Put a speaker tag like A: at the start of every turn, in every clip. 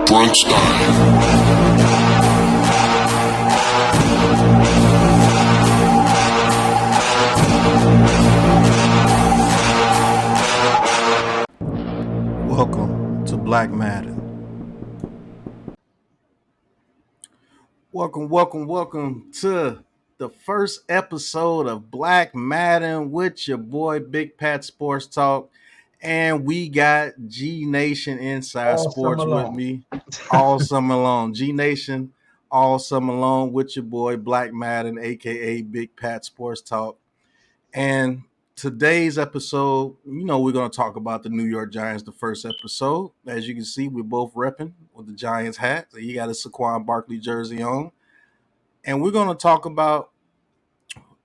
A: Crunch time.
B: Welcome to Black Madden. Welcome to the first episode of Black Madden with your boy Big Pat Sports Talk. And we got G Nation Inside
C: All
B: Sports
C: summer
B: with
C: long.
B: me all summer long. G Nation all summer long with your boy Black Madden, aka Big Pat Sports Talk. And today's episode, we're going to talk about the New York Giants, the first episode. As you can see, we're both repping with the Giants hat. So he got a Saquon Barkley jersey on. And we're going to talk about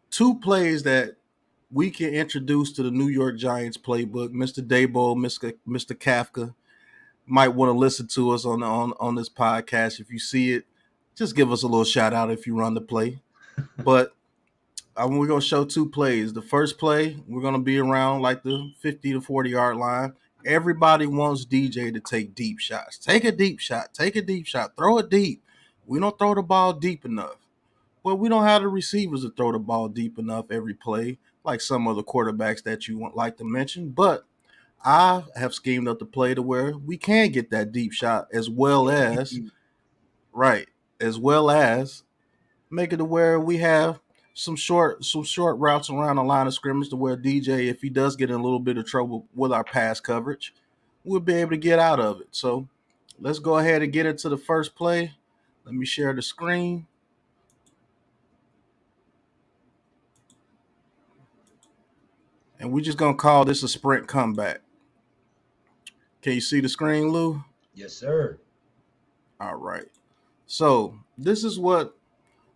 B: two plays that we can introduce to the New York Giants playbook. Mr. Dabo, Mr. Kafka might want to listen to us on this podcast. If you see it, just give us a little shout out if you run the play. But we're going to show two plays. The first play, we're going to be around like the 50 to 40 yard line. Everybody wants DJ to take deep shots. Take a deep shot. Throw it deep. We don't throw the ball deep enough. Well, we don't have the receivers to throw the ball deep enough every play, like some other quarterbacks that you want like to mention. But I have schemed up the play to where we can get that deep shot as well as make it to where we have some short routes around the line of scrimmage to where DJ, if he does get in a little bit of trouble with our pass coverage, we'll be able to get out of it. So let's go ahead and get into the first play. Let me share the screen. And we're just going to call this a sprint comeback. Can you see the screen, Lou?
C: Yes, sir.
B: All right. So this is what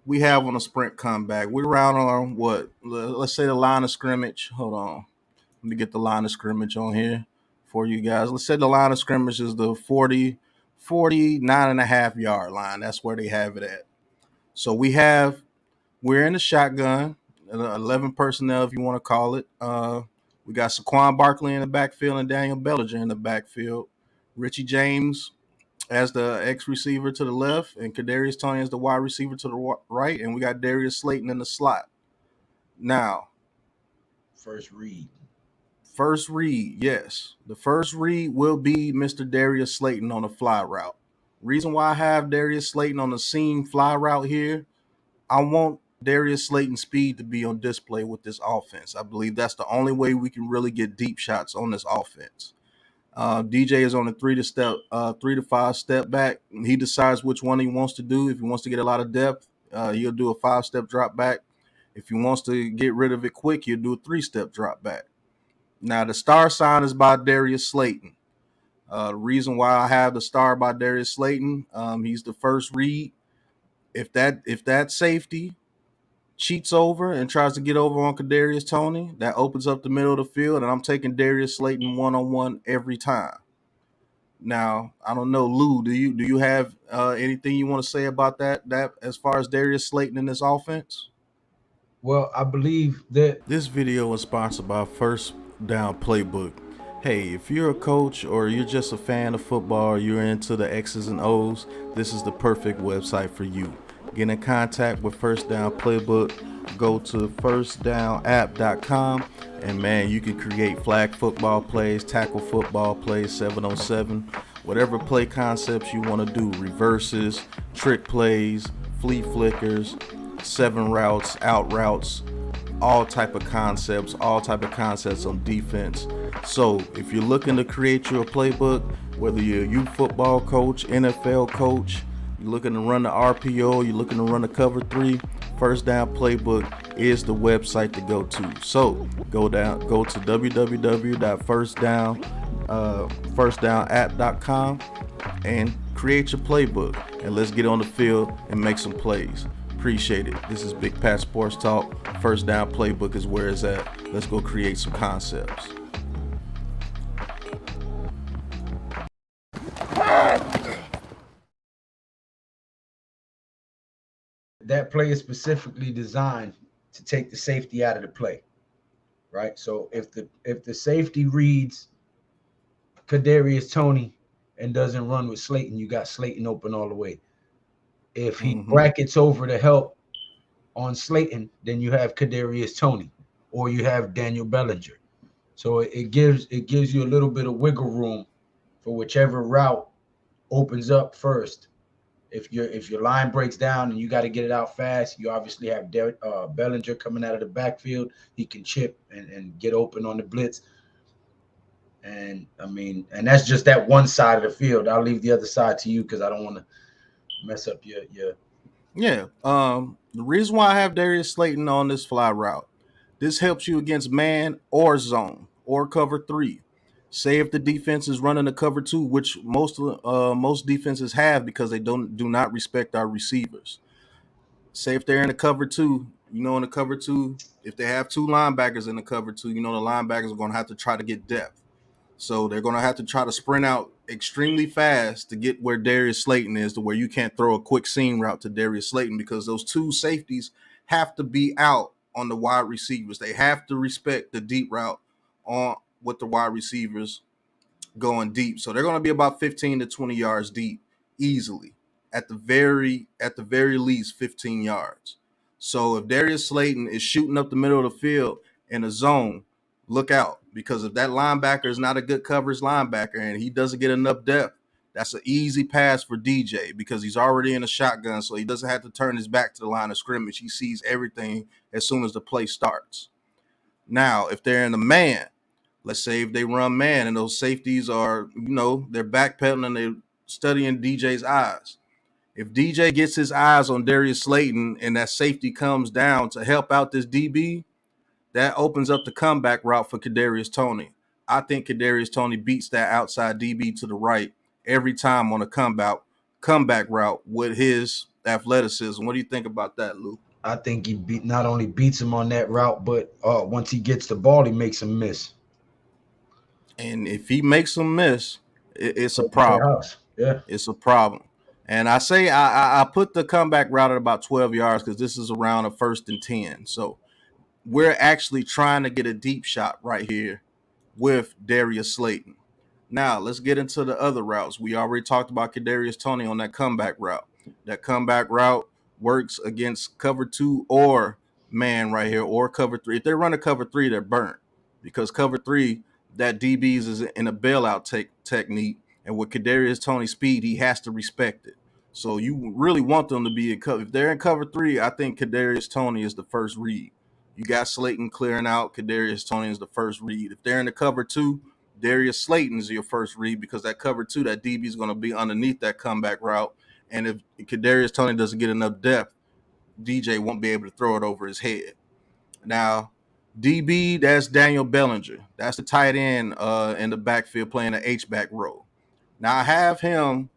B: we have on a sprint comeback. We're around on what? Let's say the line of scrimmage. Hold on. Let me get the line of scrimmage on here for you guys. Let's say the line of scrimmage is the 49 and a half yard line. That's where they have it at. So we're in the shotgun, 11 personnel, if you want to call it. We got Saquon Barkley in the backfield and Daniel Bellinger in the backfield. Richie James as the X receiver to the left, and Kadarius Toney as the wide receiver to the right, and we got Darius Slayton in the slot. Now,
C: First read,
B: yes. The first read will be Mr. Darius Slayton on a fly route. Reason why I have Darius Slayton on the seam fly route here, I want Darius Slayton's speed to be on display with this offense. I believe that's the only way we can really get deep shots on this offense. DJ is on a 3 to 5 step back. He decides which one he wants to do. If he wants to get a lot of depth, he'll do a 5-step drop back. If he wants to get rid of it quick, he'll do a 3-step drop back. Now, the star sign is by Darius Slayton. The reason why I have the star by Darius Slayton, he's the first read. If that safety cheats over and tries to get over on Kadarius Toney, that opens up the middle of the field, and I'm taking Darius Slayton one-on-one every time. Now, I don't know, Lou, do you have anything you want to say about that as far as Darius Slayton in this offense?
C: well, I believe that
B: This video is sponsored by First Down Playbook. Hey, if you're a coach or you're just a fan of football or you're into the X's and O's, this is the perfect website for you. Get in contact with First Down Playbook. Go to firstdownapp.com and man, you can create flag football plays, tackle football plays, 7-on-7, whatever play concepts you want to do, reverses, trick plays, flea flickers, 7 routes, out routes, all type of concepts on defense. So if you're looking to create your playbook, whether you're a youth football coach, NFL coach, you're looking to run the RPO, you're looking to run the cover 3, First Down Playbook is the website to go to. So go to www.firstdownapp.com and create your playbook, and let's get on the field and make some plays. Appreciate it. This is Big Pat Sports Talk. First Down Playbook is where it's at. Let's go create some concepts.
C: that play is specifically designed to take the safety out of the play, right? So if the safety reads Kadarius Toney and doesn't run with Slayton, you got Slayton open all the way. If he
B: Mm-hmm.
C: brackets over to help on Slayton, then you have Kadarius Toney or you have Daniel Bellinger. So it gives you a little bit of wiggle room for whichever route opens up first. If your line breaks down and you got to get it out fast, you obviously have Bellinger coming out of the backfield. He can chip and get open on the blitz. And I mean, and that's just that one side of the field. I'll leave the other side to you because I don't want to mess up your.
B: Yeah. The reason why I have Darius Slayton on this fly route, this helps you against man or zone or cover three. Say if the defense is running a cover two, which most defenses have because they do not respect our receivers. Say if they're in a cover two, in the cover two, if they have two linebackers in the cover two, the linebackers are going to have to try to get depth. So they're going to have to try to sprint out extremely fast to get where Darius Slayton is, to where you can't throw a quick seam route to Darius Slayton because those two safeties have to be out on the wide receivers. They have to respect the deep route on with the wide receivers going deep. So they're going to be about 15 to 20 yards deep easily. At the very least 15 yards. So if Darius Slayton is shooting up the middle of the field in a zone, look out, because if that linebacker is not a good coverage linebacker and he doesn't get enough depth, that's an easy pass for DJ because he's already in a shotgun, so he doesn't have to turn his back to the line of scrimmage. He sees everything as soon as the play starts. Now, if they're in the man, let's say if they run man and those safeties are, they're backpedaling and they're studying DJ's eyes. If DJ gets his eyes on Darius Slayton and that safety comes down to help out this DB, that opens up the comeback route for Kadarius Toney. I think Kadarius Toney beats that outside DB to the right every time on a comeback route with his athleticism. What do you think about that, Lou?
C: I think not only beats him on that route, but once he gets the ball, he makes him miss.
B: And if he makes them miss, it's a
C: Welcome to the
B: problem.
C: house. Yeah.
B: It's a problem. And I say I put the comeback route at about 12 yards because this is around a 1st and 10. So we're actually trying to get a deep shot right here with Darius Slayton. Now let's get into the other routes. We already talked about Kadarius Toney on that comeback route. That comeback route works against cover two or man right here or cover three. If they run a cover three, they're burnt because cover three, that DBs is in a bailout technique, and with Kadarius Toney's speed, he has to respect it. So you really want them to be in cover. If they're in cover three, I think Kadarius Toney is the first read. You got Slayton clearing out. Kadarius Toney is the first read. If they're in the cover two, Darius Slayton is your first read because that cover two, that DB is going to be underneath that comeback route. And if Kadarius Toney doesn't get enough depth, DJ won't be able to throw it over his head. Now, DB, that's Daniel Bellinger. That's the tight end in the backfield playing the H-back role. Now, I have him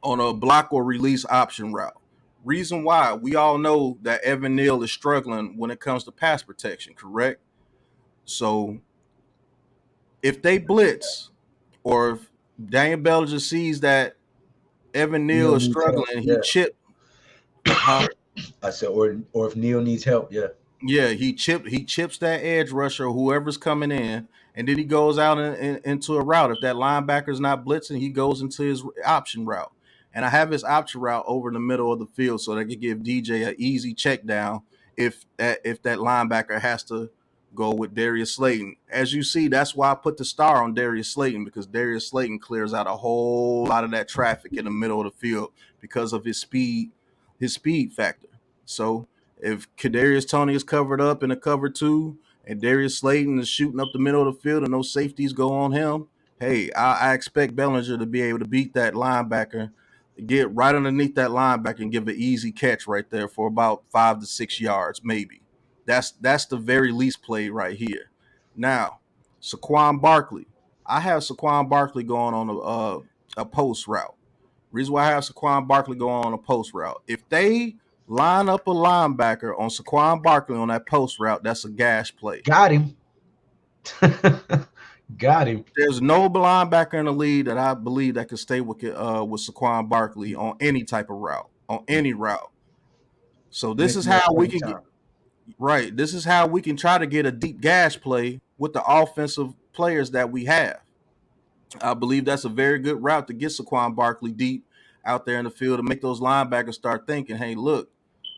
B: on a block or release option route. Reason why, we all know that Evan Neal is struggling when it comes to pass protection, correct? So if they blitz or if Daniel Bellinger sees that Evan Neal
C: Neil
B: is
C: needs help.
B: struggling, he
C: Yeah.
B: chip, huh?
C: I said, or if Neil needs help, yeah.
B: Yeah, he chips that edge rusher, whoever's coming in, and then he goes out into a route. If that linebacker's not blitzing, he goes into his option route. And I have his option route over in the middle of the field so they could give DJ an easy check down if that linebacker has to go with Darius Slayton. As you see, that's why I put the star on Darius Slayton, because Darius Slayton clears out a whole lot of that traffic in the middle of the field because of his speed factor. So if Kadarius Toney is covered up in a cover two and Darius Slayton is shooting up the middle of the field and no safeties go on him, hey, I expect Bellinger to be able to beat that linebacker, get right underneath that linebacker and give an easy catch right there for about 5 to 6 yards, maybe. That's the very least play right here. Now, Saquon Barkley. I have Saquon Barkley going on a post route. Reason why I have Saquon Barkley going on a post route. If they line up a linebacker on Saquon Barkley on that post route, that's a gash play.
C: Got him. Got him.
B: There's no linebacker in the league that I believe that could stay with Saquon Barkley on any type of route, on any route. So this is
C: Plenty of
B: how we
C: playing
B: can get
C: time.
B: right. This is how we can try to get a deep gash play with the offensive players that we have. I believe that's a very good route to get Saquon Barkley deep out there in the field to make those linebackers start thinking, hey, look,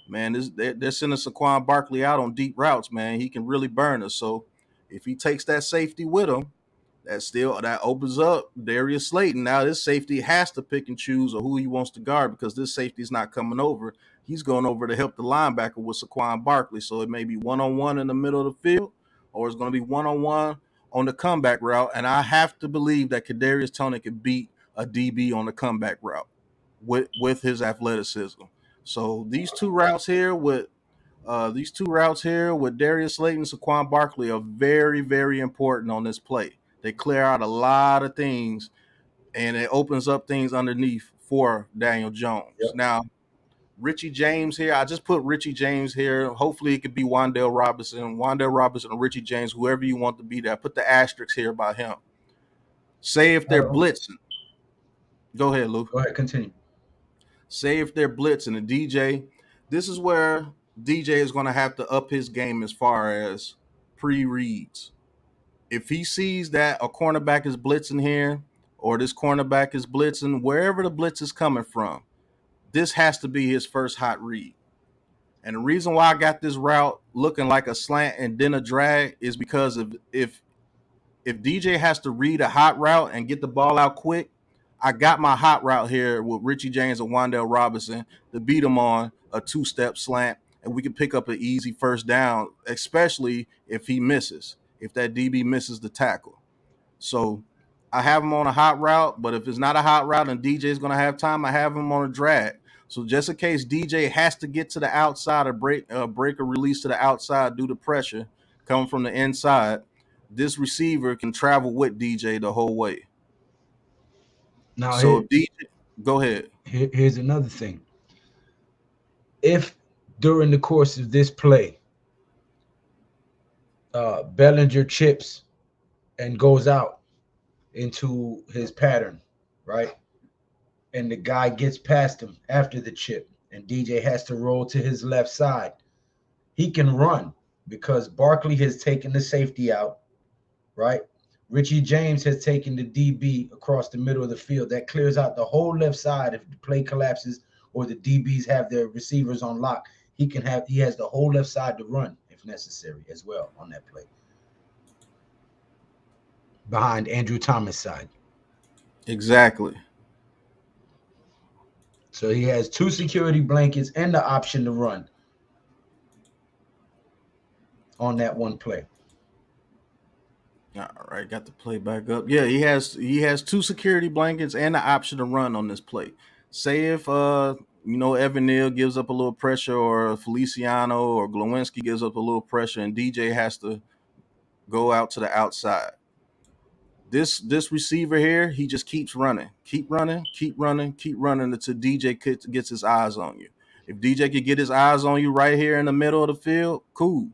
B: man, they're sending Saquon Barkley out on deep routes, man. He can really burn us. So if he takes that safety with him, that opens up Darius Slayton. Now this safety has to pick and choose or who he wants to guard because this safety is not coming over. He's going over to help the linebacker with Saquon Barkley. So it may be one-on-one in the middle of the field, or it's going to be one-on-one on the comeback route. And I have to believe that Kadarius Toney can beat a DB on the comeback route with his athleticism. So these two routes here with Darius Slayton and Saquon Barkley are very, very important on this play. They clear out a lot of things and it opens up things underneath for Daniel Jones.
C: Yep.
B: Now, Richie James here, I just put Richie James here. Hopefully it could be Wan'Dale Robinson or Richie James, whoever you want to be there. Put the asterisk here by him. Say if they're blitzing. Go ahead, Lou.
C: Go ahead, continue.
B: Say if they're blitzing and DJ, this is where DJ is going to have to up his game as far as pre-reads. If he sees that a cornerback is blitzing here or this cornerback is blitzing, wherever the blitz is coming from, this has to be his first hot read. And the reason why I got this route looking like a slant and then a drag is because if DJ has to read a hot route and get the ball out quick, I got my hot route here with Richie James and Wan'Dale Robinson to beat him on a two-step slant, and we can pick up an easy first down, especially if he misses, if that DB misses the tackle. So I have him on a hot route, but if it's not a hot route and DJ is going to have time, I have him on a drag. So just in case DJ has to get to the outside or break or release to the outside due to pressure coming from the inside, this receiver can travel with DJ the whole way.
C: Now,
B: so DJ, go ahead.
C: Here's another thing. If during the course of this play, Bellinger chips and goes out into his pattern, right? And the guy gets past him after the chip, and DJ has to roll to his left side, he can run because Barkley has taken the safety out, right? Richie James has taken the DB across the middle of the field. That clears out the whole left side. If the play collapses or the DBs have their receivers on lock, he has the whole left side to run if necessary as well on that play. Behind Andrew Thomas' side.
B: Exactly.
C: So he has two security blankets and the option to run on that one play.
B: All right, got the play back up. Yeah, he has two security blankets and the option to run on this play. Say if Evan Neal gives up a little pressure, or Feliciano or Glowinski gives up a little pressure, and DJ has to go out to the outside. This receiver here, he just keeps running until DJ gets his eyes on you. If DJ could get his eyes on you right here in the middle of the field, cool.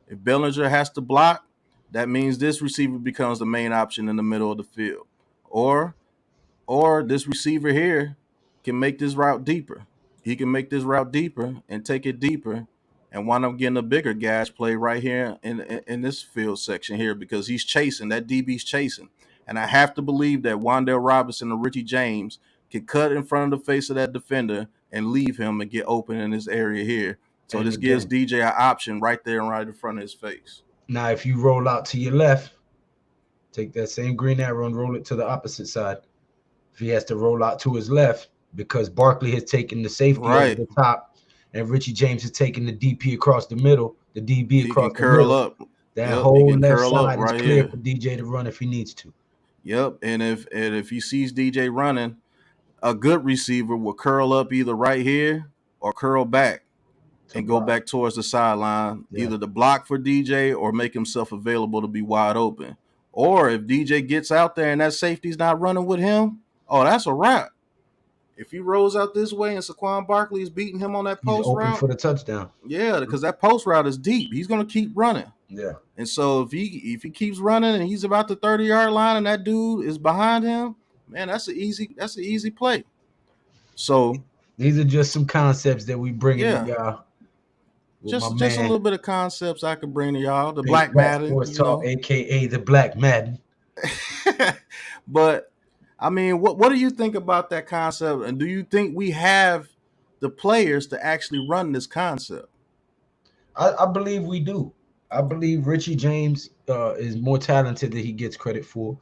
B: If Bellinger has to block, that means this receiver becomes the main option in the middle of the field. Or this receiver here can make this route deeper. He can make this route deeper and take it deeper and wind up getting a bigger gash play right here in this field section here because he's chasing. That DB's chasing. And I have to believe that Wan'Dale Robinson or Richie James can cut in front of the face of that defender and leave him and get open in this area here. So this gives DJ an option right there and right in front of his face.
C: Now, if you roll out to your left, take that same green arrow and roll it to the opposite side. If he has to roll out to his left because Barkley has taken the safety over the top and Richie James has taken the DP across the middle, the DB across the middle.
B: Up.
C: That whole left side is clear for DJ to run if he needs to.
B: Yep, and if he sees DJ running, a good receiver will curl up either right here or curl back and go back towards the sideline, either to block for DJ or make himself available to be wide open. Or if DJ gets out there and that safety's not running with him, that's a wrap. If he rolls out this way and Saquon Barkley is beating him on that post route,
C: open for the touchdown.
B: Yeah, because that post route is deep. He's going to keep running.
C: Yeah.
B: And so if he keeps running and he's about the 30-yard line and that dude is behind him, man, that's an easy play. So
C: these are just some concepts that we bring to y'all.
B: Just a little bit of concepts I could bring to y'all. The
C: Big
B: Black Madden,
C: Sports Talk, aka the Black Madden.
B: But I mean, what do you think about that concept? And do you think we have the players to actually run this concept?
C: I believe we do. I believe Richie James is more talented than he gets credit for.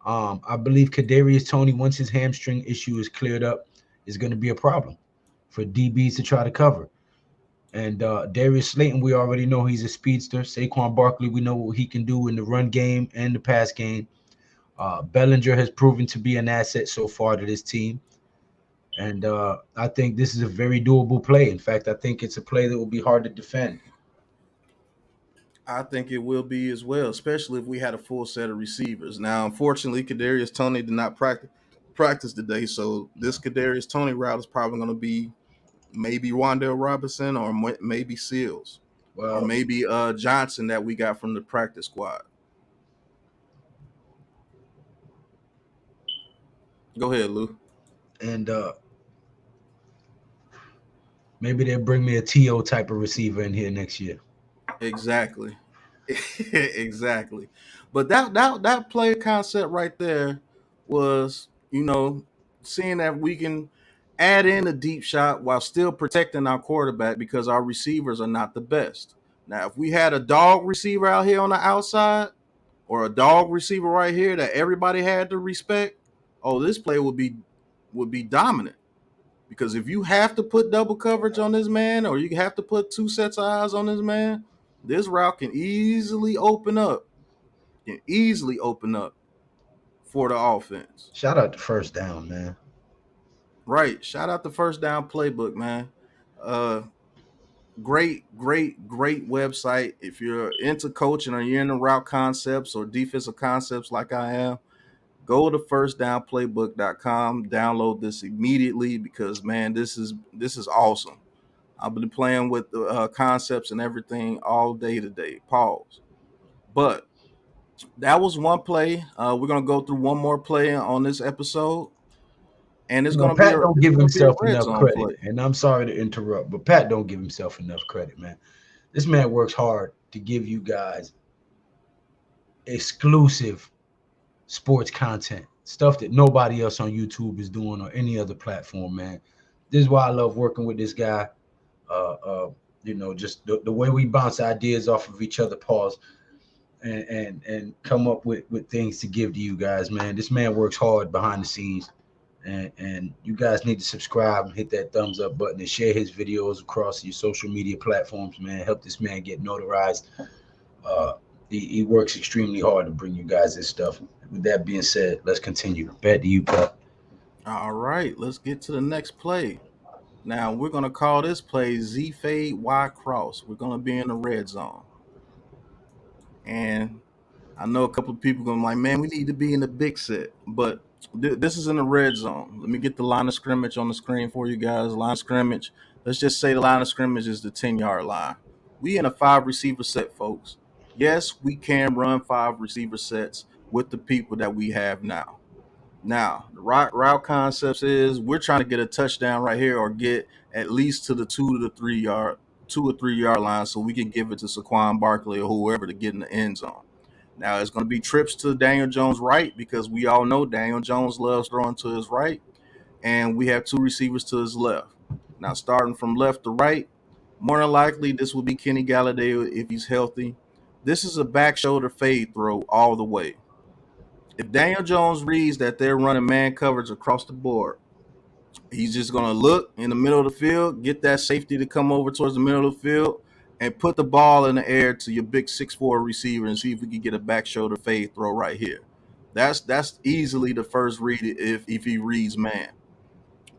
C: I believe Kadarius Toney, once his hamstring issue is cleared up, is going to be a problem for DBs to try to cover. And Darius Slayton, we already know he's a speedster. Saquon Barkley, we know what he can do in the run game and the pass game. Bellinger has proven to be an asset so far to this team. And I think this is a very doable play. In fact, I think it's a play that will be hard to defend.
B: I think it will be as well, especially if we had a full set of receivers. Now, unfortunately, Kadarius Toney did not practice today, so this Kadarius Toney route is probably going to be maybe Wandale Robinson or maybe Seals or
C: Well,
B: maybe Johnson that we got from the practice squad. Go ahead, Lou.
C: and maybe they'll bring me a TO type of receiver in here next year.
B: Exactly. Exactly. But that play concept right there was, seeing that we can add in a deep shot while still protecting our quarterback because our receivers are not the best. Now, if we had a dog receiver out here on the outside or a dog receiver right here that everybody had to respect, oh, this play would be dominant. Because if you have to put double coverage on this man, or you have to put two sets of eyes on this man, this route can easily open up. Can easily open up for the offense.
C: Shout out to first down, man.
B: Right. Shout out the first down playbook, man. Uh great website. If you're into coaching or you're into route concepts or defensive concepts like I am, go to firstdownplaybook.com, download this immediately because man, this is awesome. I've been playing with the concepts and everything all day today. Pause. But that was one play. We're gonna go through one more play on this episode, and it's
C: You know,
B: gonna be
C: Pat
B: a
C: don't
B: it's
C: give
B: gonna be a
C: himself
B: red
C: enough
B: zone
C: credit,
B: play.
C: and I'm sorry to interrupt, but Pat don't give himself enough credit, man. This man works hard to give you guys exclusive sports content, stuff that nobody else on YouTube is doing or any other platform, man. This is why I love working with this guy. Uh, uh, just the way we bounce ideas off of each other, pause, and come up with things to give to you guys, man. This man works hard behind the scenes. And you guys need to subscribe and hit that thumbs up button and share his videos across your social media platforms, man. Help this man get notarized. Uh, he works extremely hard to bring you guys this stuff. With that being said, let's continue. Back to you, Pat.
B: All right, let's get to the next play. Now we're gonna call this play Z fade Y cross. We're gonna be in the red zone, and I know a couple of people going like, man, we need to be in the big set, but this is in the red zone. Let me get the line of scrimmage on the screen for you guys. Line of scrimmage. Let's just say the line of scrimmage is the 10-yard line. We in a 5 receiver set, folks. Yes, we can run 5 receiver sets with the people that we have now. Now, the route concepts is we're trying to get a touchdown right here or get at least to the 2 or 3 yard line so we can give it to Saquon Barkley or whoever to get in the end zone. Now it's going to be trips to Daniel Jones' right because we all know Daniel Jones loves throwing to his right, and we have two receivers to his left. Now starting from left to right, more than likely this will be Kenny Galladay if he's healthy. This is a back shoulder fade throw all the way. If Daniel Jones reads that they're running man coverage across the board, he's just going to look in the middle of the field, get that safety to come over towards the middle of the field, and put the ball in the air to your big 6'4" receiver and see if we can get a back shoulder fade throw right here. That's easily the first read if he reads man.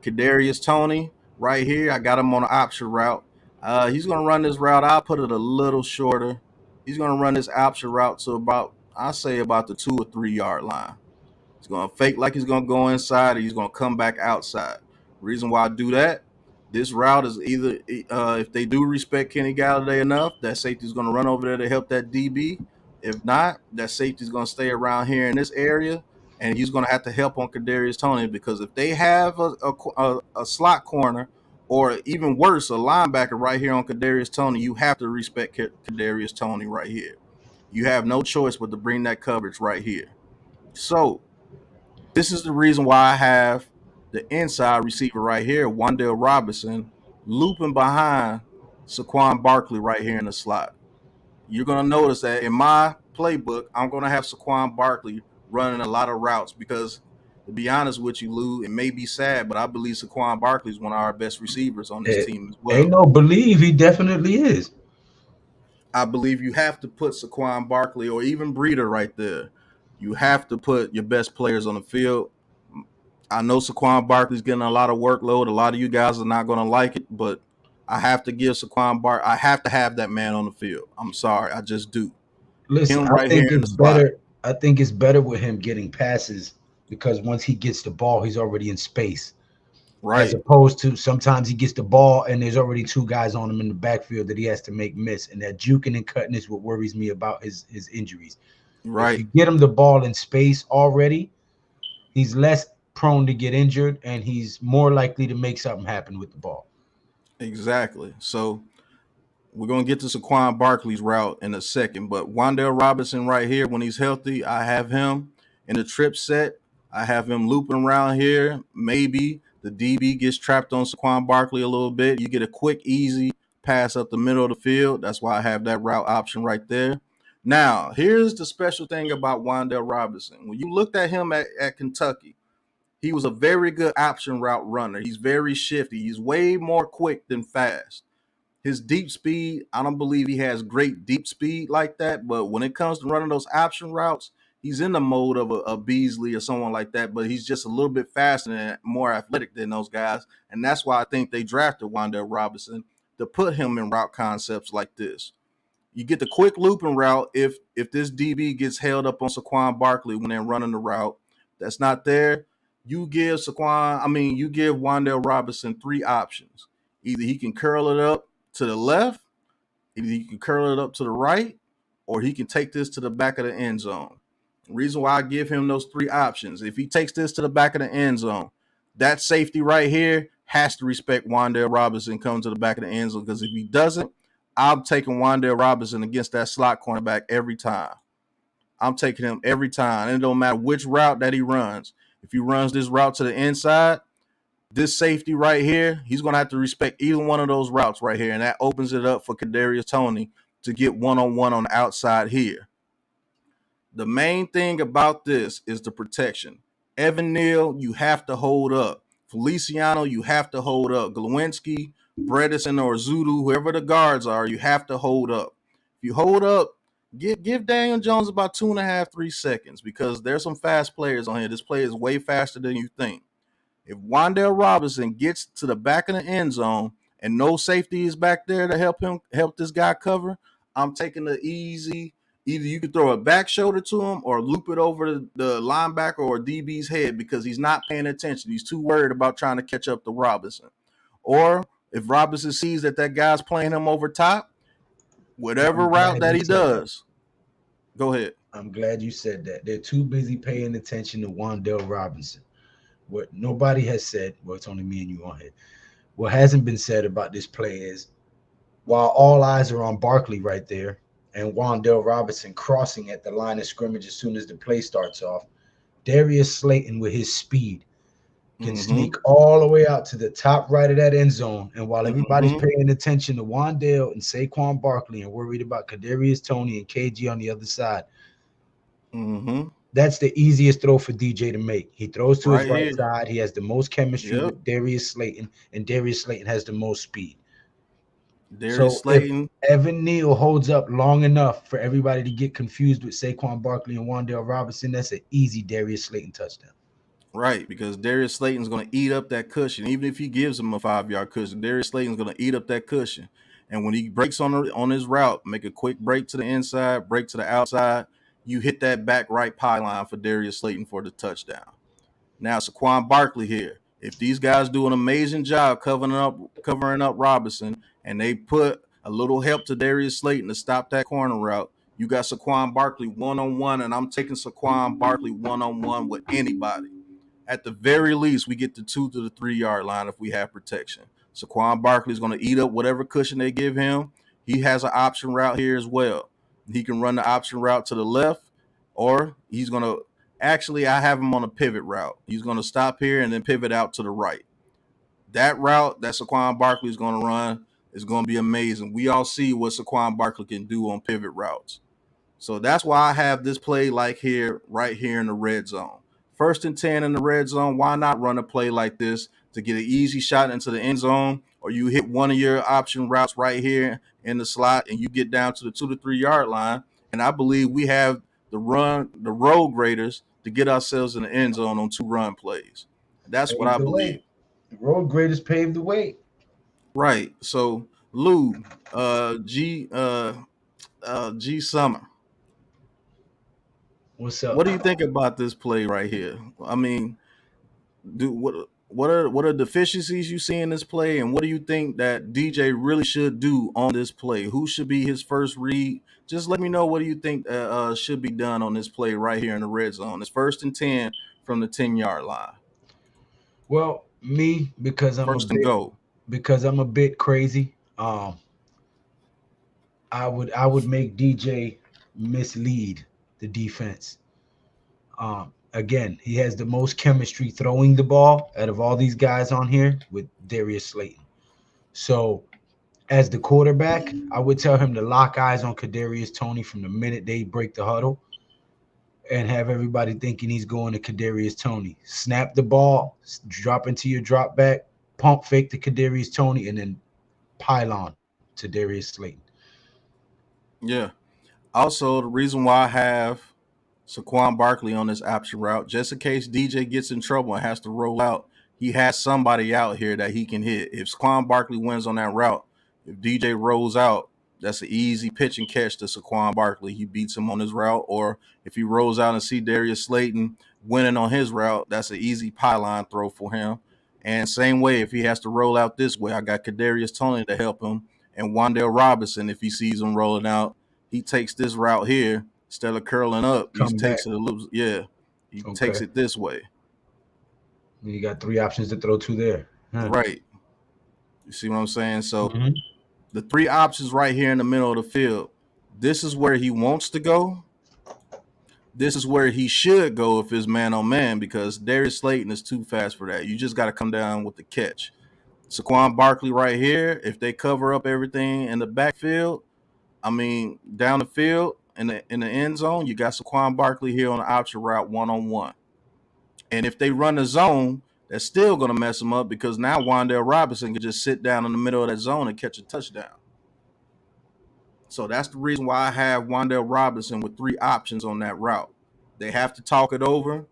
B: Kadarius Toney right here, I got him on an option route. He's going to run this route. I'll put it a little shorter. He's going to run this option route to I'll say about the 2 or 3 yard line. He's going to fake like he's going to go inside, or he's going to come back outside. Reason why I do that, this route is either if they do respect Kenny Galladay enough, that safety is going to run over there to help that DB. If not, that safety is going to stay around here in this area, and he's going to have to help on Kadarius Toney because if they have a slot corner or even worse, a linebacker right here on Kadarius Toney, you have to respect Kadarius Toney right here. You have no choice but to bring that coverage right here. So This is the reason why I have the inside receiver right here, Wan'Dale Robinson, looping behind Saquon Barkley right here in the slot. You're going to notice that in my playbook, I'm going to have Saquon Barkley running a lot of routes because, to be honest with you, Lou, it may be sad, but I believe Saquon Barkley is one of our best receivers on this
C: Eh,
B: team as
C: Ain't
B: well.
C: no believe, he definitely is.
B: I believe you have to put Saquon Barkley or even Breeder right there. You have to put your best players on the field. I know Saquon Barkley's getting a lot of workload. A lot of you guys are not going to like it, but I have to give Saquon Barkley. I have to have that man on the field. I'm sorry, I just do.
C: Listen,
B: Him
C: I
B: right here
C: think
B: in
C: it's
B: the slot.
C: better. I think it's better with him getting passes because once he gets the ball, he's already in space. As
B: Right,
C: opposed to sometimes he gets the ball and there's already two guys on him in the backfield that he has to make miss. And that juking and cutting is what worries me about his injuries. If you
B: right.
C: get him the ball in space already, he's less prone to get injured and he's more likely to make something happen with the ball.
B: Exactly. So we're gonna get to Saquon Barkley's route in a second, but Wan'Dale Robinson right here, when he's healthy, I have him in the trip set. I have him looping around here. Maybe the DB gets trapped on Saquon Barkley a little bit. You get a quick, easy pass up the middle of the field. That's why I have that route option right there. Now, here's the special thing about Wan'Dale Robinson. When you looked at him at Kentucky, he was a very good option route runner. He's very shifty. He's way more quick than fast. His deep speed, I don't believe he has great deep speed like that. But when it comes to running those option routes, he's in the mode of a Beasley or someone like that. But he's just a little bit faster and more athletic than those guys. And that's why I think they drafted Wan'Dale Robinson to put him in route concepts like this. You get the quick looping route if this DB gets held up on Saquon Barkley when they're running the route. That's not there. You give Wan'Dale Robinson three options. Either he can curl it up to the left, either he can curl it up to the right, or he can take this to the back of the end zone. The reason why I give him those three options, if he takes this to the back of the end zone, that safety right here has to respect Wan'Dale Robinson coming to the back of the end zone because if he doesn't, I'm taking Wan'Dale Robinson against that slot cornerback every time. I'm taking him every time. And it don't matter which route that he runs. If he runs this route to the inside, this safety right here, he's going to have to respect either one of those routes right here. And that opens it up for Kadarius Toney to get one-on-one on the outside here. The main thing about this is the protection. Evan Neal, you have to hold up. Feliciano, you have to hold up. Glowinski, Bredesen, or Zudu, whoever the guards are, you have to hold up. If you hold up, give Daniel Jones about 2.5, 3 seconds because there's some fast players on here. This play is way faster than you think. If Wan'Dale Robinson gets to the back of the end zone and no safety is back there to help this guy cover, I'm taking the easy. Either you can throw a back shoulder to him or loop it over the linebacker or DB's head because he's not paying attention. He's too worried about trying to catch up to Robinson. Or if Robinson sees that guy's playing him over top, whatever
C: I'm
B: route
C: glad
B: that
C: you
B: he
C: said that.
B: does, go ahead.
C: I'm glad you said that. They're too busy paying attention to Wan'Dale Robinson. What nobody has said, well, it's only me and you on here. What hasn't been said about this play is while all eyes are on Barkley right there and Wan'Dale Robinson crossing at the line of scrimmage as soon as the play starts off, Darius Slayton with his speed can
B: Mm-hmm.
C: sneak all the way out to the top right of that end zone. And while everybody's
B: Mm-hmm.
C: paying attention to Wan'Dale and Saquon Barkley and worried about Kadarius Toney and KG on the other side,
B: Mm-hmm.
C: that's the easiest throw for DJ to make. He throws to his
B: Right
C: right
B: here.
C: side. He has the most chemistry
B: Yep.
C: with Darius Slayton, and Darius Slayton has the most speed.
B: Darius
C: So if
B: Slayton.
C: Evan Neal holds up long enough for everybody to get confused with Saquon Barkley and Wan'Dale Robinson, that's an easy Darius Slayton touchdown.
B: Right, because Darius Slayton's going to eat up that cushion. Even if he gives him a 5 yard cushion, Darius Slayton's going to eat up that cushion. And when he breaks on his route, make a quick break to the inside, break to the outside, you hit that back right pylon for Darius Slayton for the touchdown. Now Saquon Barkley here. If these guys do an amazing job covering up Robinson, and they put a little help to Darius Slayton to stop that corner route, you got Saquon Barkley 1-on-1, and I'm taking Saquon Barkley 1-on-1 with anybody. At the very least, we get the 2 to the 3 yard line if we have protection. Saquon Barkley is going to eat up whatever cushion they give him. He has an option route here as well. He can run the option route to the left, or he's going to Actually, I have him on a pivot route. He's going to stop here and then pivot out to the right. That route that Saquon Barkley is going to run is going to be amazing. We all see what Saquon Barkley can do on pivot routes. So that's why I have this play like here, right here in the red zone. 1st and 10 in the red zone. Why not run a play like this to get an easy shot into the end zone, or you hit one of your option routes right here in the slot and you get down to the 2 to 3 yard line. And I believe we have the road graders to get ourselves in the end zone on 2 run plays. That's what
C: Paved
B: I
C: the
B: believe.
C: way. The road graders paved the way.
B: Right. So Lou, G Summer.
C: What's up?
B: What do you think about this play right here? I mean, do what are deficiencies you see in this play, and what do you think that DJ really should do on this play? Who should be his first read? Just let me know what do you think should be done on this play right here in the red zone. It's 1st and 10 from the 10 yard line.
C: Well, me
B: First and goal.
C: because I'm a bit crazy. I would make DJ mislead the defense. Again, he has the most chemistry throwing the ball out of all these guys on here with Darius Slayton. So, as the quarterback, I would tell him to lock eyes on Kadarius Toney from the minute they break the huddle, and have everybody thinking he's going to Kadarius Toney. Snap the ball, drop into your drop back, pump fake to Kadarius Toney, and then pylon to Darius Slayton.
B: Yeah. Also, the reason why I have Saquon Barkley on this option route, just in case DJ gets in trouble and has to roll out, he has somebody out here that he can hit. If Saquon Barkley wins on that route, if DJ rolls out, that's an easy pitch and catch to Saquon Barkley. He beats him on his route. Or if he rolls out and see Darius Slayton winning on his route, that's an easy pylon throw for him. And same way, if he has to roll out this way, I got Kadarius Toney to help him, and Wan'Dale Robinson, if he sees him rolling out, he takes this route here instead of curling up. He
C: Come back.
B: takes it a little, yeah. He takes
C: Okay.
B: it this way,
C: You got 3 options to throw to there. Huh.
B: right? You see what I'm saying? So
C: Mhm.
B: the 3 options right here in the middle of the field. This is where he wants to go. This is where he should go if it's man on man, because Darius Slayton is too fast for that. You just got to come down with the catch. Saquon Barkley right here, if they cover up everything in the backfield, I mean down the field in the end zone, you got Saquon Barkley here on the option route 1-on-1. And if they run the zone, that's still going to mess him up, because now Wan'Dale Robinson can just sit down in the middle of that zone and catch a touchdown. So that's the reason why I have Wan'Dale Robinson with 3 options on that route. They have to talk it over.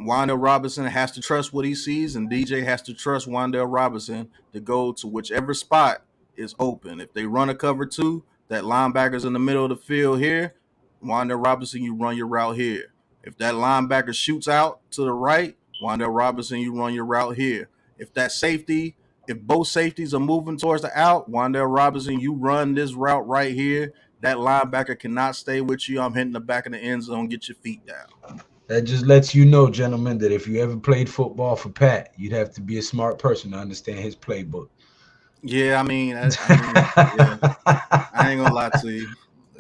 B: Wan'Dale Robinson has to trust what he sees, and DJ has to trust Wan'Dale Robinson to go to whichever spot is open. If they run a cover 2, that linebacker's in the middle of the field here, Wan'Dale Robinson, you run your route here. If that linebacker shoots out to the right, Wan'Dale Robinson, you run your route here. If both safeties are moving towards the out, Wan'Dale Robinson, you run this route right here. That linebacker cannot stay with you. I'm hitting the back of the end zone. Get your feet down.
C: That just lets you know, gentlemen, that if you ever played football for Pat, you'd have to be a smart person to understand his playbook.
B: Yeah, yeah. I ain't gonna lie to you.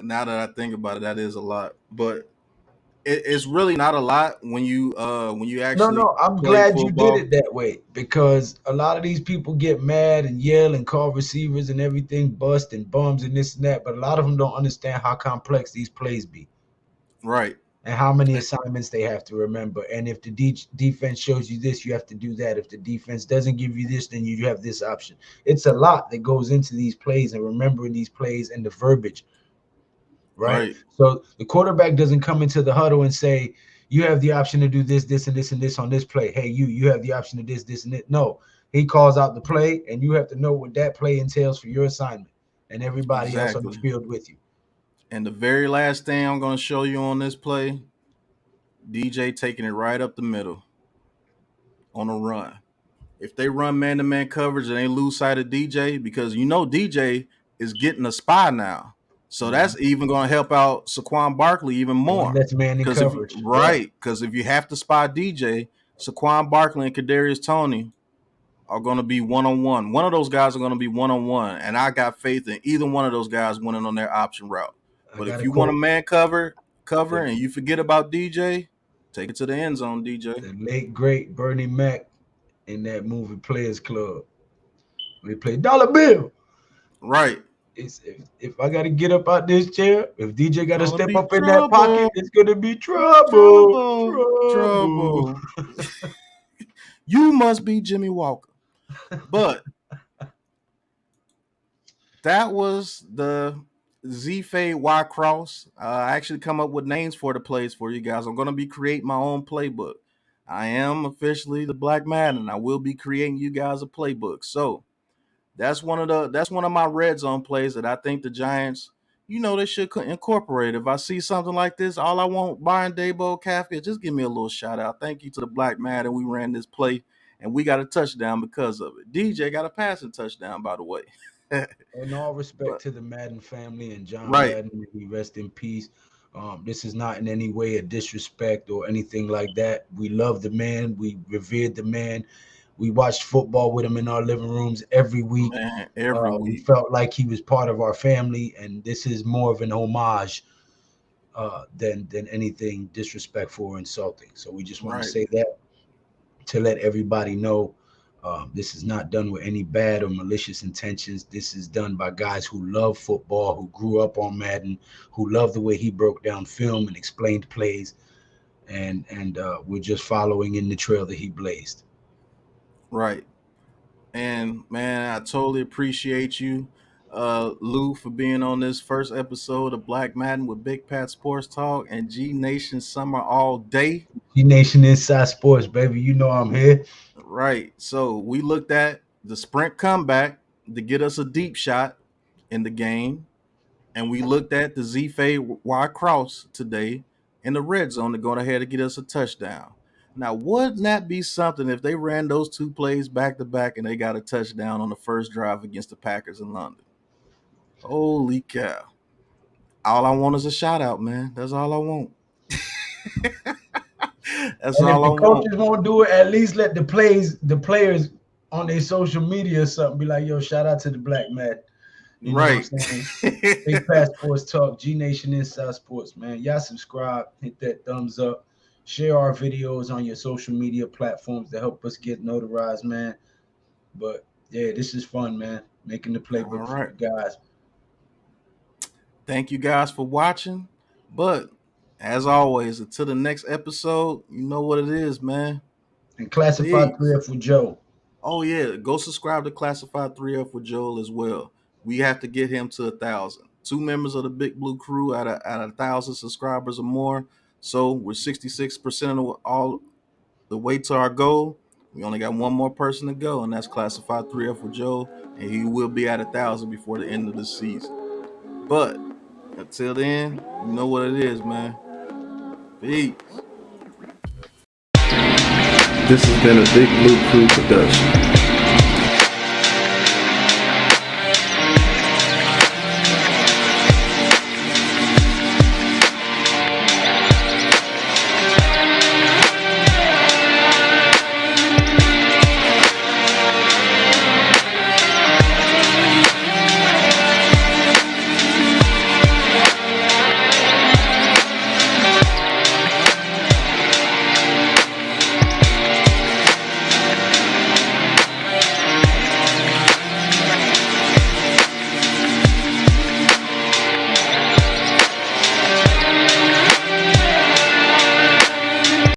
B: Now that I think about it, that is a lot, but it's really not a lot when you
C: No,
B: actually
C: no, I'm
B: play
C: glad you did
B: football.
C: it that way, because a lot of these people get mad and yell and call receivers and everything bust and bums and this and that, but a lot of them don't understand how complex these plays be
B: Right.
C: and how many assignments they have to remember. And if the defense shows you this, you have to do that. If the defense doesn't give you this, then you have this option. It's a lot that goes into these plays and remembering these plays and the verbiage, right?
B: Right.
C: So the quarterback doesn't come into the huddle and say, you have the option to do this, this, and this, and this on this play. Hey, you have the option to this, this, and this. No, he calls out the play, and you have to know what that play entails for your assignment and everybody else on the
B: Exactly.
C: field with you.
B: And the very last thing I'm gonna show you on this play, DJ taking it right up the middle on a run. If they run man-to-man coverage and they lose sight of DJ, because DJ is getting a spy now. So
C: Mhm.
B: that's even going to help out Saquon Barkley even
C: One
B: more.
C: that's man in coverage. Yeah,
B: Because if you have to spy DJ, Saquon Barkley and Kadarius Toney are going to be one-on-one. One of those guys are going to be one-on-one, and I got faith in either one of those guys winning on their option route.
C: I
B: But
C: got
B: if
C: a
B: you want a
C: quote.
B: man cover and you forget about DJ, Take it to the end zone, DJ.
C: The late great Bernie Mac in that movie Players Club. When he played Dollar Bill.
B: Right.
C: If I got to get up out this chair, if DJ got to
B: Gonna
C: step
B: be
C: up in that pocket,
B: trouble,
C: it's gonna be trouble,
B: trouble,
C: trouble.
B: trouble. You must be Jimmy Walker. But that was the Z Fade Y Cross. I actually come up with names for the plays for you guys. I'm gonna be creating my own playbook. I am officially the Black Madden. I will be creating you guys a playbook. So that's one of my red zone plays that I think the Giants, they should incorporate. If I see something like this, all I want, Byron Dabo, Kafka, just give me a little shout out. Thank you to the Black Madden. We ran this play and we got a touchdown because of it. DJ got a passing touchdown, by the way.
C: In all respect
B: But
C: to the Madden family and John
B: right,
C: Madden, may he rest in peace. This is not in any way a disrespect or anything like that. We love the man. We revered the man. We watched football with him in our living rooms every week.
B: man, every
C: We
B: week.
C: felt like he was part of our family, and this is more of an homage than anything disrespectful or insulting. So we just want to
B: Right,
C: say that to let everybody know this is not done with any bad or malicious intentions. This is done by guys who love football, who grew up on Madden, who love the way he broke down film and explained plays, and we're just following in the trail that he blazed.
B: right. And man, I totally appreciate you, Lou, for being on this first episode of Black Madden with Big Pat Sports Talk and G Nation Summer All Day.
C: G Nation Inside Sports, baby. You know I'm here.
B: Right. So we looked at the sprint comeback to get us a deep shot in the game. And we looked at the Z Fade Y Cross today in the red zone to go ahead and get us a touchdown. Now, wouldn't that be something if they ran those two plays back to back and they got a touchdown on the first drive against the Packers in London? Holy cow. All I want is a shout out, man. That's all I want. That's
C: And if
B: all I
C: the
B: want.
C: coaches won't do it, at least let the players on their social media or something be like, yo, shout out to the Black Man. You know what I'm
B: Right.
C: saying? Big Passports Talk, G Nation Inside Sports, man. Y'all subscribe, hit that thumbs up, share our videos on your social media platforms to help us get notarized, man. But yeah, this is fun, man. Making the
B: All
C: playbook for
B: right.
C: you guys.
B: Thank you guys for watching. But as always, until the next episode, you know what it is, man.
C: And Classified
B: Peace.
C: 3F with Joe.
B: Oh yeah, go subscribe to Classified 3F with Joel as well. We have to get him to 1,000. Two members of the Big Blue Crew out of 1,000 subscribers or more. So we're 66% of all the way to our goal. We only got one more person to go, and that's Classified 3F with Joel, and he will be at 1,000 before the end of the season. But until then, you know what it is, man. Peace. This has been a Big Blue Crew production.